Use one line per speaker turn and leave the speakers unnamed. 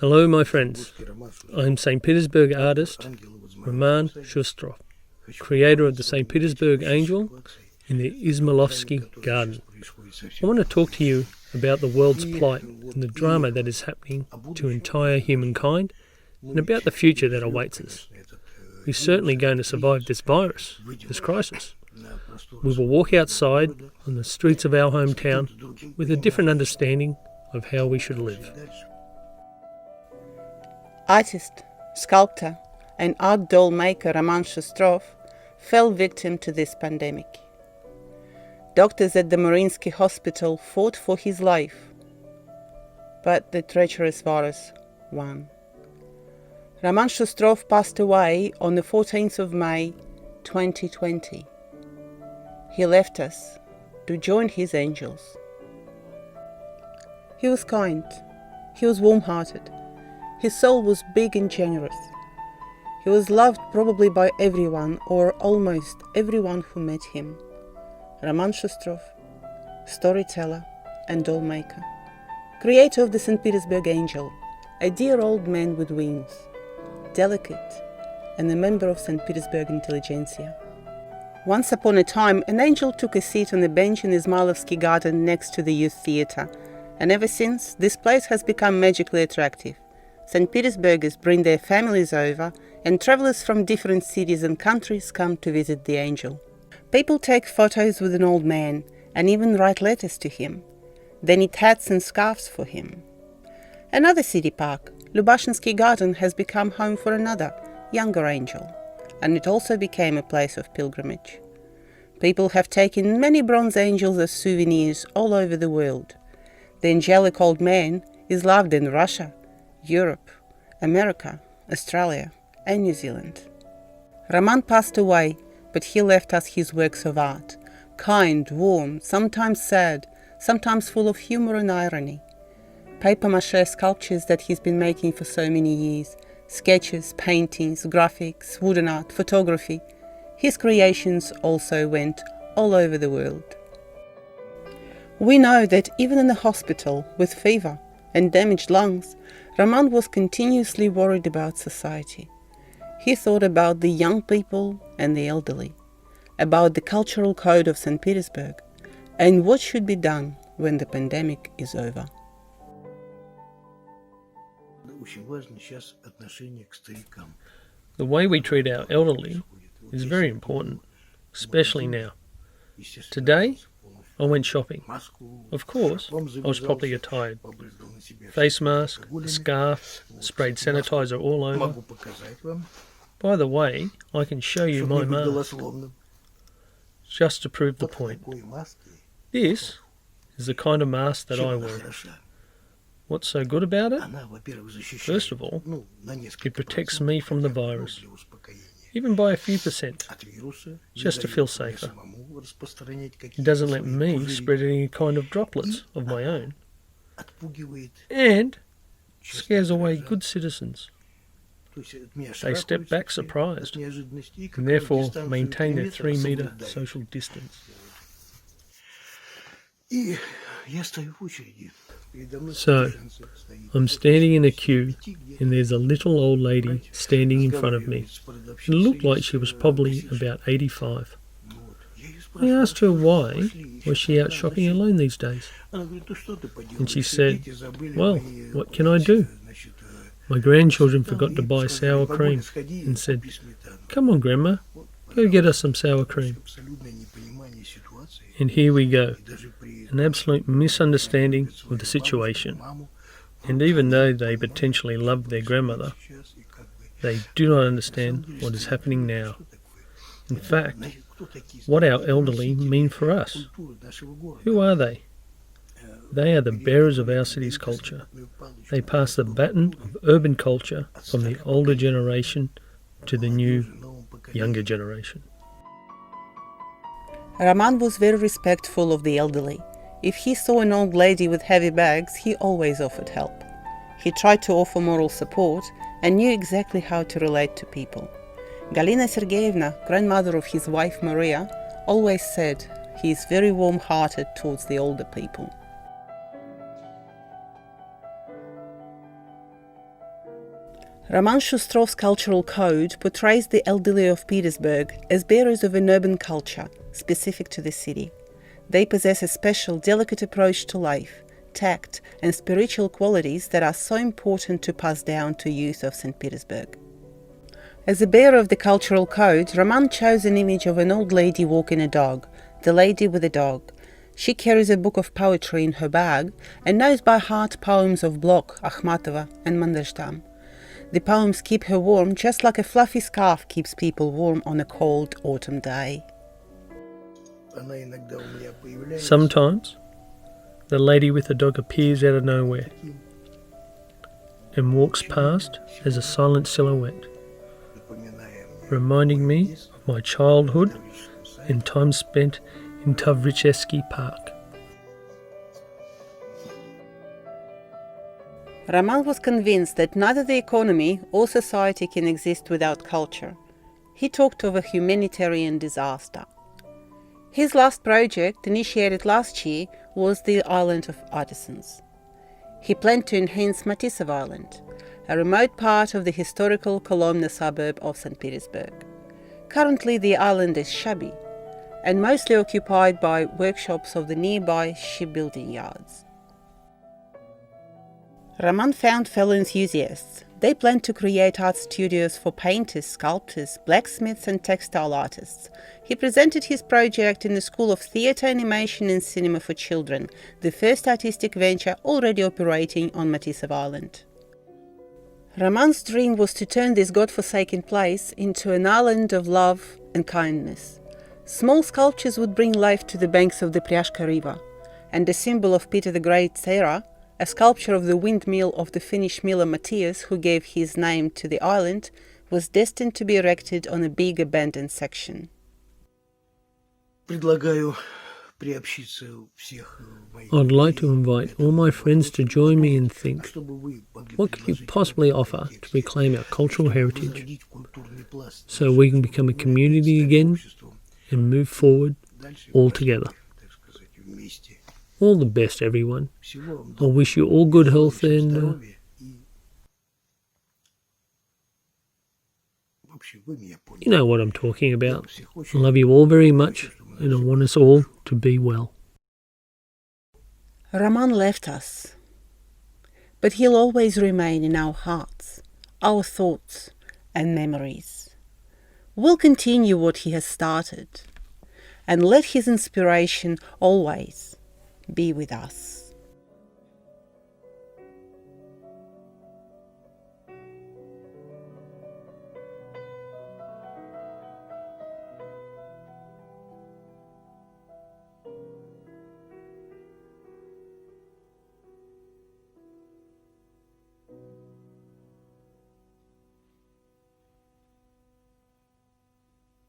Hello, my friends. I'm St Petersburg artist Roman Shustrov, creator of the St Petersburg Angel in the Izmailovsky Garden. I want to talk to you about the world's plight and the drama that is happening to entire humankind and about the future that awaits us. We're certainly going to survive this virus, this crisis. We will walk outside on the streets of our hometown with a different understanding of how we should live.
Artist, sculptor and art doll maker Roman Shustrov fell victim to this pandemic. Doctors at the Mariinsky Hospital fought for his life, but the treacherous virus won. Roman Shustrov passed away on the 14th of May 2020. He left us to join his angels. He was kind, he was warm-hearted, his soul was big and generous. He was loved probably by everyone or almost everyone who met him. Roman Shustrov, storyteller and doll maker, creator of the St Petersburg Angel, a dear old man with wings, delicate and a member of St Petersburg intelligentsia. Once upon a time, an angel took a seat on a bench in Izmailovsky Garden next to the youth theatre, and ever since, this place has become magically attractive. St. Petersburgers bring their families over, and travellers from different cities and countries come to visit the angel. People take photos with an old man, and even write letters to him. They knit hats and scarves for him. Another city park, Lubashinsky Garden, has become home for another, younger angel, and it also became a place of pilgrimage. People have taken many bronze angels as souvenirs all over the world. The angelic old man is loved in Russia, Europe, America, Australia and New Zealand. Roman passed away, but he left us his works of art, kind, warm, sometimes sad, sometimes full of humour and irony. Papier-mâché sculptures that he's been making for so many years, sketches, paintings, graphics, wooden art, photography. His creations also went all over the world. We know that even in the hospital with fever and damaged lungs, Roman was continuously worried about society. He thought about the young people and the elderly, about the cultural code of St. Petersburg, and what should be done when the pandemic is over.
The way we treat our elderly is very important, especially now. Today, I went shopping. Of course, I was properly attired. Face mask, a scarf, sprayed sanitizer all over. By the way, I can show you my mask, just to prove the point. This is the kind of mask that I wear. What's so good about it? First of all, it protects me from the virus, even by a few percent, just to feel safer. It doesn't let me spread any kind of droplets of my own, and scares away good citizens. They step back surprised, and therefore maintain their 3-metre social distance. So, I'm standing in a queue, and there's a little old lady standing in front of me. It looked like she was probably about 85. I asked her why was she out shopping alone these days. And she said, well, what can I do? My grandchildren forgot to buy sour cream and said, come on, Grandma, go get us some sour cream. And here we go, an absolute misunderstanding of the situation. And even though they potentially love their grandmother, they do not understand what is happening now. In fact, what our elderly mean for us. Who are they? They are the bearers of our city's culture. They pass the baton of urban culture from the older generation to the new, younger generation.
Roman was very respectful of the elderly. If he saw an old lady with heavy bags, he always offered help. He tried to offer moral support and knew exactly how to relate to people. Galina Sergeyevna, grandmother of his wife Maria, always said he is very warm-hearted towards the older people. Roman Shustrov's cultural code portrays the elderly of Petersburg as bearers of an urban culture specific to the city. They possess a special, delicate approach to life, tact, and spiritual qualities that are so important to pass down to youth of St Petersburg. As a bearer of the cultural code, Roman chose an image of an old lady walking a dog, the lady with a dog. She carries a book of poetry in her bag and knows by heart poems of Blok, Akhmatova, and Mandelstam. The poems keep her warm just like a fluffy scarf keeps people warm on a cold autumn day.
Sometimes, the lady with the dog appears out of nowhere and walks past as a silent silhouette, reminding me of my childhood and time spent in Tavrichesky Park.
Roman was convinced that neither the economy or society can exist without culture. He talked of a humanitarian disaster. His last project, initiated last year, was the Island of Artisans. He planned to enhance Matisov Island, a remote part of the historical Kolomna suburb of St Petersburg. Currently the island is shabby and mostly occupied by workshops of the nearby shipbuilding yards. Roman found fellow enthusiasts. They planned to create art studios for painters, sculptors, blacksmiths and textile artists. He presented his project in the School of Theatre, Animation and Cinema for Children, the first artistic venture already operating on Matisov Island. Roman's dream was to turn this godforsaken place into an island of love and kindness. Small sculptures would bring life to the banks of the Pryashka River, and a symbol of Peter the Great's era, a sculpture of the windmill of the Finnish miller Matthias, who gave his name to the island, was destined to be erected on a big abandoned section.
I'd like to invite all my friends to join me and think, what could you possibly offer to reclaim our cultural heritage so we can become a community again and move forward all together. All the best, everyone. I wish you all good health and... you know what I'm talking about. I love you all very much and I want us all to be well.
Roman left us, but he'll always remain in our hearts, our thoughts and memories. We'll continue what he has started and let his inspiration always be with us.